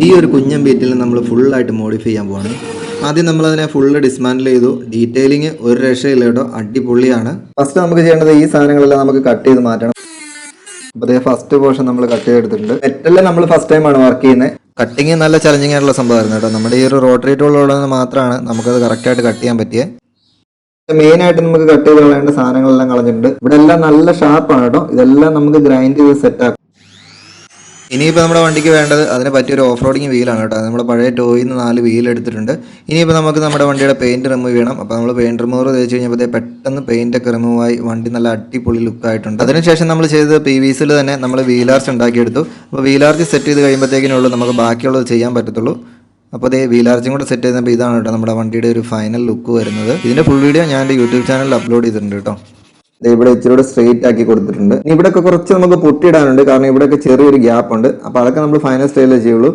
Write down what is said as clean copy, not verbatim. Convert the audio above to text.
ഈ ഒരു കുഞ്ഞൻ ബീറ്റിൽ നമ്മൾ ഫുള്ളായിട്ട് മോഡിഫൈ ചെയ്യാൻ പോവാണ്. ആദ്യം നമ്മളതിനെ ഫുള്ള് ഡിസ്മാൻഡിൽ ചെയ്തു. ഡീറ്റെയിലിങ് ഒരു രക്ഷയില്ല കേട്ടോ, അടിപൊളിയാണ്. ഫസ്റ്റ് നമുക്ക് ചെയ്യേണ്ടത് ഈ സാധനങ്ങളെല്ലാം നമുക്ക് കട്ട് ചെയ്ത് മാറ്റണം. അപ്പോൾ അതേ ഫസ്റ്റ് പോർഷൻ നമ്മൾ കട്ട് ചെയ്തെടുത്തിട്ടുണ്ട്. മെറ്റലിൽ നമ്മൾ ഫസ്റ്റ് ടൈമാണ് വർക്ക് ചെയ്യുന്നത്. കട്ടിങ് നല്ല ചലഞ്ചിങ് ആയിട്ടുള്ള സംഭവമായിരുന്നു കേട്ടോ. നമ്മുടെ ഈ ഒരു റോട്ടറി ടൂൾ ഉള്ളത് മാത്രമാണ് നമുക്കത് കറക്റ്റായിട്ട് കട്ട് ചെയ്യാൻ പറ്റിയത്. മെയിനായിട്ട് നമുക്ക് കട്ട് ചെയ്ത് കളയേണ്ട സാധനങ്ങളെല്ലാം കളഞ്ഞിട്ടുണ്ട്. ഇവിടെ എല്ലാം നല്ല ഷാർപ്പാണ് കേട്ടോ. ഇതെല്ലാം നമുക്ക് ഗ്രൈൻഡ് ചെയ്ത് സെറ്റാക്കും. ഇനിയിപ്പോൾ നമ്മുടെ വണ്ടിക്ക് വേണ്ടത് അതിന് പറ്റിയൊരു ഓഫ് റോഡിങ് വീലാണ് കേട്ടോ. നമ്മുടെ പഴയ ടോയിൽ നിന്ന് 4 വീൽ എടുത്തിട്ടുണ്ട്. ഇനിയിപ്പോൾ നമുക്ക് നമ്മുടെ വണ്ടിയുടെ പെയിൻറ്റ് റിമൂവ് ചെയ്യണം. അപ്പോൾ നമ്മൾ പെയിൻറ്റ് റിമൂവർ തേച്ച് കഴിഞ്ഞപ്പോൾ പെട്ടെന്ന് പെയിൻറ്റൊക്കെ റിമൂവായി വണ്ടി നല്ല അടിപൊളി ലുക്കായിട്ടുണ്ട്. അതിനുശേഷം നമ്മൾ ചെയ്തത് PVCയിൽ തന്നെ നമ്മൾ വീലാർച്ച് ഉണ്ടാക്കിയെടുത്തു. അപ്പോൾ വീലാർച്ച് സെറ്റ് ചെയ്ത് കഴിയുമ്പോഴത്തേക്കിനുള്ളൂ നമുക്ക് ബാക്കിയുള്ളത് ചെയ്യാൻ പറ്റത്തുള്ളൂ. അപ്പോൾ അതേ വീലാർച്ചും കൂടെ സെറ്റ് ചെയ്തപ്പോൾ ഇതാണ് കേട്ടോ നമ്മുടെ വണ്ടിയുടെ ഒരു ഫൈനൽ ലുക്ക് വരുന്നത്. ഇതിൻ്റെ ഫുൾ വീഡിയോ ഞാൻ എൻ്റെ യൂട്യൂബ് ചാനലിൽ അപ്ലോഡ് ചെയ്തിട്ടുണ്ട് കേട്ടോ. ഇവിടെ ഇച്ചിരി സ്ട്രെയിറ്റ് ആക്കി കൊടുത്തിട്ടുണ്ട്. ഇവിടെയൊക്കെ കുറച്ച് നമുക്ക് പൊട്ടിയിടാനുണ്ട്, കാരണം ഇവിടെയൊക്കെ ചെറിയൊരു ഗ്യാപ്പ് ഉണ്ട്. അപ്പോൾ അതൊക്കെ നമ്മൾ ഫൈനൽ സ്റ്റൈലേ ചെയ്യുള്ളൂ.